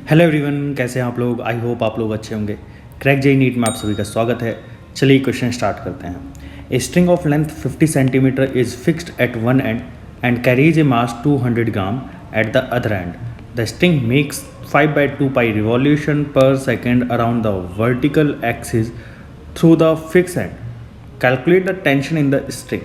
Hello everyone, कैसे हैं आप लोग। आई होप आप लोग अच्छे होंगे। क्रैक जेई नीट में आप सभी का स्वागत है। चलिए क्वेश्चन स्टार्ट करते हैं। A string of length 50 centimetre is fixed at one end carries a mass 200 gram at the other end. The string makes 5/2 pi revolution per second around the vertical axis through the fix end. Calculate the tension in the string,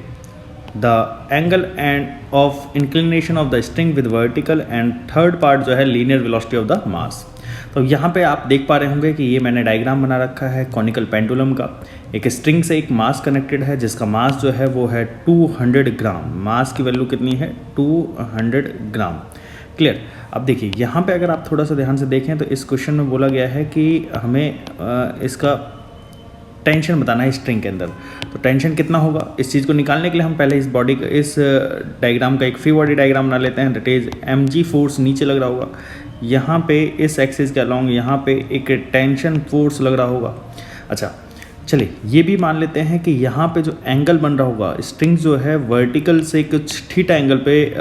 the angle and of inclination of the string with vertical and third part जो है linear velocity of the mass. तो यहाँ पे आप देख पा रहे होंगे कि ये मैंने डायग्राम बना रखा है कॉनिकल पेंडुलम का। एक स्ट्रिंग से एक मास कनेक्टेड है जिसका मास जो है वो है 200 ग्राम। मास की वैल्यू कितनी है? 200 ग्राम। क्लियर। अब देखिए यहाँ पे अगर आप थोड़ा सा ध्यान से देखें तो इस क्वेश्चन में बोला गया है कि हमें इसका टेंशन बताना है स्ट्रिंग के अंदर। तो टेंशन कितना होगा, इस चीज़ को निकालने के लिए हम पहले इस डायग्राम का एक फ्री बॉडी डायग्राम बना लेते हैं। दैट इज mg फोर्स नीचे लग रहा होगा, यहाँ पे इस एक्सिस के अलॉन्ग यहाँ पे एक टेंशन फोर्स लग रहा होगा। अच्छा चलिए ये भी मान लेते हैं कि यहाँ पे जो एंगल बन रहा होगा, स्ट्रिंग जो है वर्टिकल से कुछ थीटा एंगल पे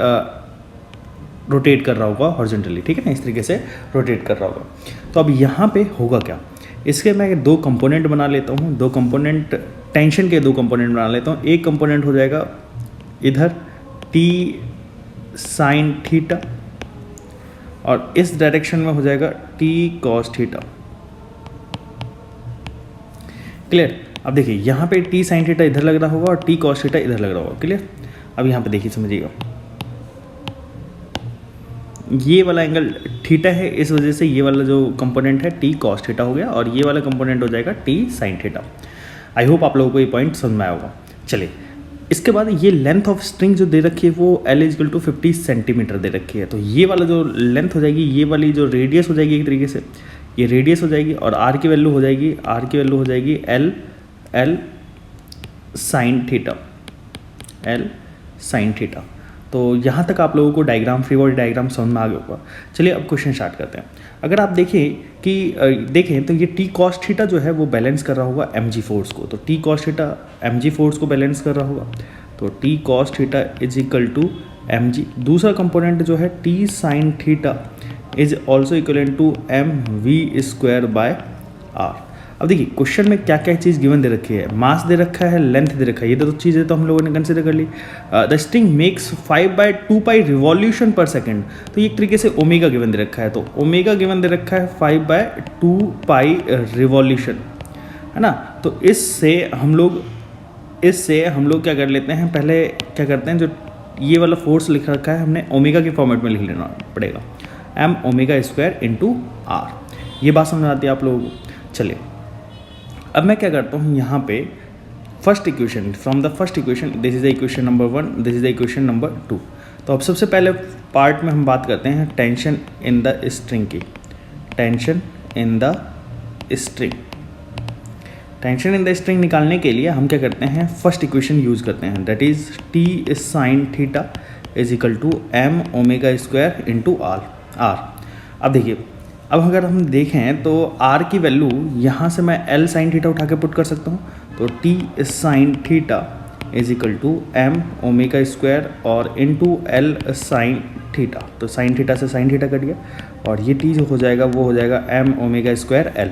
रोटेट कर रहा होगा हॉरिजॉन्टली, ठीक है ना, इस तरीके से रोटेट कर रहा होगा। तो अब यहाँ पे होगा क्या, इसके मैं दो कंपोनेंट बना लेता हूँ। दो कंपोनेंट टेंशन के दो कंपोनेंट बना लेता हूँ। एक कंपोनेंट हो जाएगा इधर t साइन थीटा और इस डायरेक्शन में हो जाएगा t कॉस थीटा। क्लियर। अब देखिए यहाँ पे t साइन थीटा इधर लग रहा होगा और t कॉस थीटा इधर लग रहा होगा। क्लियर। अब यहाँ पे देखिए समझिएगा, ये वाला एंगल थीटा है, इस वजह से ये वाला जो कंपोनेंट है t cos थीटा हो गया और ये वाला कंपोनेंट हो जाएगा t sin theta. I hope आप लोगों को ये पॉइंट समझ में आया होगा। चलिए इसके बाद ये लेंथ ऑफ स्ट्रिंग जो दे रखी है वो L = 50 सेंटीमीटर दे रखी है। तो ये वाला जो लेंथ हो जाएगी, ये वाली जो रेडियस हो जाएगी, एक तरीके से ये रेडियस हो जाएगी और R की वैल्यू हो जाएगी L sine theta, L sine theta. तो यहाँ तक आप लोगों को डायग्राम, फ्री बॉडी डायग्राम समझ में आ गया होगा। चलिए अब क्वेश्चन स्टार्ट करते हैं। अगर आप देखें तो ये टी कॉस थीटा जो है वो बैलेंस कर रहा होगा mg फोर्स को। तो T cos theta mg force को बैलेंस कर रहा होगा, तो टी कॉस थीटा = mg। दूसरा कंपोनेंट जो है T sine theta also = mv²/r। अब देखिए क्वेश्चन में क्या क्या चीज़ गिवन दे रखी है। मास दे रखा है, लेंथ दे रखा है, ये दो चीज़ें तो हम लोगों ने कंसिडर कर ली। The string makes 5/2 pi revolution per second. तो ये एक तरीके से ओमेगा गिवन दे रखा है, तो ओमेगा गिवन दे रखा है 5/2 पाई रिवॉल्यूशन, है ना। तो इससे हम लोग क्या कर लेते हैं, पहले क्या करते हैं, जो ये वाला फोर्स लिख रखा है हमने ओमेगा के फॉर्मेट में लिख लेना पड़ेगा, m²/r। ये बात समझ आती है आप लोगों को। चलिए अब मैं क्या करता हूँ, यहाँ पे first equation, from the first equation, this is the equation number 1, this is the equation number 2। तो अब सबसे पहले पार्ट में हम बात करते हैं टेंशन इन द स्ट्रिंग की। Tension in the string, tension in the string निकालने के लिए हम क्या करते हैं, फर्स्ट इक्वेशन यूज़ करते हैं। That is t sine theta = m²/r। अब देखिए, अब अगर हम देखें तो r की वैल्यू यहाँ से मैं L साइन थीटा उठा के पुट कर सकता हूँ। तो t साइन थीटा = m² और L साइन थीटा। तो साइन थीटा से साइन थीटा कट गया और ये t जो हो जाएगा वो हो जाएगा m²L।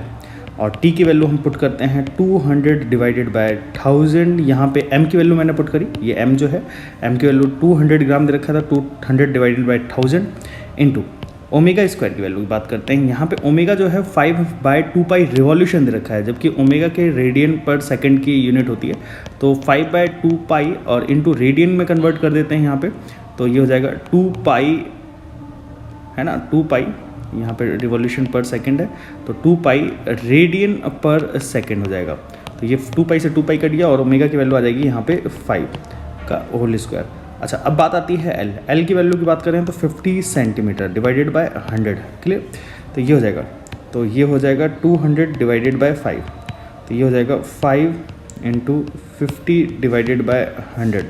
और t की वैल्यू हम पुट करते हैं 200/1000। यहाँ पे m की वैल्यू मैंने पुट करी, ये m जो है m की वैल्यू 200 ग्राम दे रखा था, 200/1000 इंटू ओमेगा² की वैल्यू की बात करते हैं। यहाँ पे ओमेगा जो है 5/2 पाई रिवॉल्यूशन दे रखा है, जबकि ओमेगा के रेडियन पर सेकंड की यूनिट होती है। तो 5/2 पाई और इंटू रेडियन में कन्वर्ट कर देते हैं यहाँ पे, तो ये हो जाएगा 2 पाई, है ना, 2 पाई, यहाँ पे रिवॉल्यूशन पर सेकंड है, तो 2 पाई रेडियन पर सेकंड हो जाएगा। तो ये 2 पाई से 2 पाई कट गया और ओमेगा की वैल्यू आ जाएगी यहाँ पे 5 का होल स्क्वायर। अच्छा अब बात आती है L की वैल्यू की बात करें तो 50 सेंटीमीटर / 100। क्लियर। तो ये हो जाएगा, 200/5, तो ये हो जाएगा 5 × 50/100।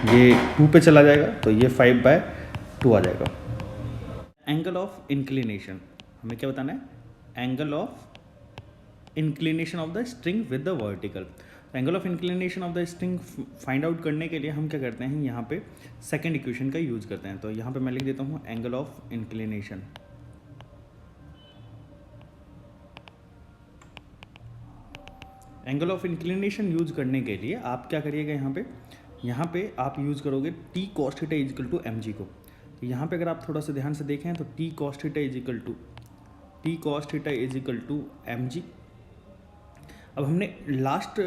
ये 2 पे चला जाएगा तो ये 5/2 आ जाएगा। एंगल ऑफ इंक्लिनेशन, हमें क्या बताना है, angle of inclination of the string with the vertical. Angle of inclination of the string find out करने के लिए हम क्या करते हैं, यहाँ पे सेकंड इक्वेशन का यूज़ करते हैं। तो यहाँ पे मैं लिख देता हूँ angle of inclination angle of inclination use करने के लिए आप क्या करिएगा, यहाँ पे आप यूज़ करोगे T cos theta is equal to M G को। तो यहाँ पे अगर आप थोड़ा सा ध्यान से देखें तो T cos theta is equal to M G. अब हमने लास्ट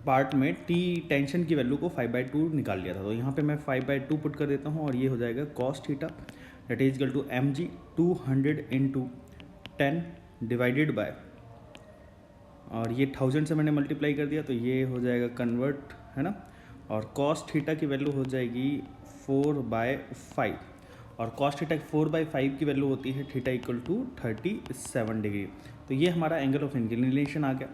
पार्ट में टी टेंशन की वैल्यू को 5/2 निकाल लिया था, तो यहाँ पे मैं 5/2 पुट कर देता हूँ और ये हो जाएगा cos theta that is equal to M G 200 into 10 divided by, और ये 1000 से मैंने मल्टीप्लाई कर दिया तो ये हो जाएगा कन्वर्ट, है ना। और कॉस थीटा की वैल्यू हो जाएगी 4/5, और कॉस थीटा 4/5 की वैल्यू होती है थीटा इक्वल टू 37 डिग्री। तो ये हमारा एंगल ऑफ इंक्लिनेशन आ गया।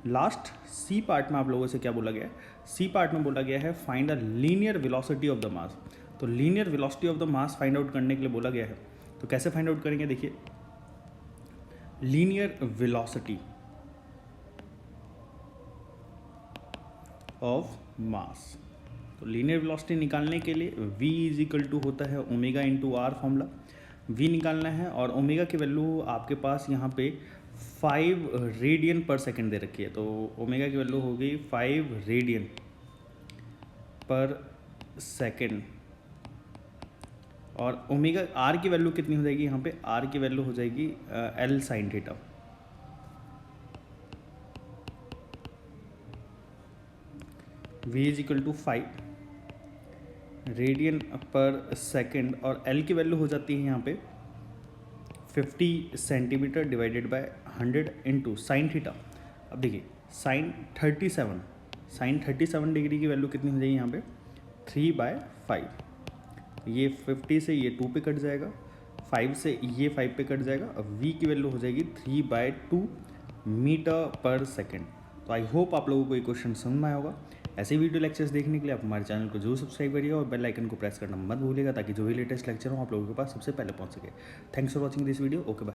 लास्ट सी पार्ट में आप लोगों से क्या बोला गया है, सी पार्ट में बोला गया है find a linear velocity of the mass. तो linear velocity of the mass find out करने के लिए बोला गया है। तो कैसे फाइंड आउट करेंगे, देखिए लीनियर वेलोसिटी ऑफ मास। तो लीनियर वेलोसिटी निकालने के लिए v इज इक्वल टू होता है omega into R, formula v निकालना है, और ओमेगा की वैल्यू आपके पास यहाँ पे 5 रेडियन पर सेकंड दे रखी है। तो ओमेगा की वैल्यू हो गई 5 रेडियन पर सेकंड, और ओमेगा आर की वैल्यू कितनी हो जाएगी, यहाँ पे आर की वैल्यू हो जाएगी L sine theta. v is equal to 5 radian per second, और l की वैल्यू हो जाती है यहाँ पे 50 centimetre divided by 100 into sine theta. अब देखिए साइन 37 डिग्री की वैल्यू कितनी हो जाएगी यहाँ पे 3/5। ये 50 से ये 2 पे कट जाएगा, 5 से ये 5 पे कट जाएगा। अब v की वैल्यू हो जाएगी 3/2 मीटर पर सेकेंड। तो आई होप आप लोगों को ये क्वेश्चन समझ में आया होगा। ऐसे वीडियो लेक्चर्स देखने के लिए आप हमारे चैनल को जरूर सब्सक्राइब करिएगा और बेल आइकन को प्रेस करना मत भूलिएगा, ताकि जो भी लेटेस्ट लेक्चर हो आप लोगों के पास सबसे पहले पहुंच सके। Thanks for watching this video. Okay bye.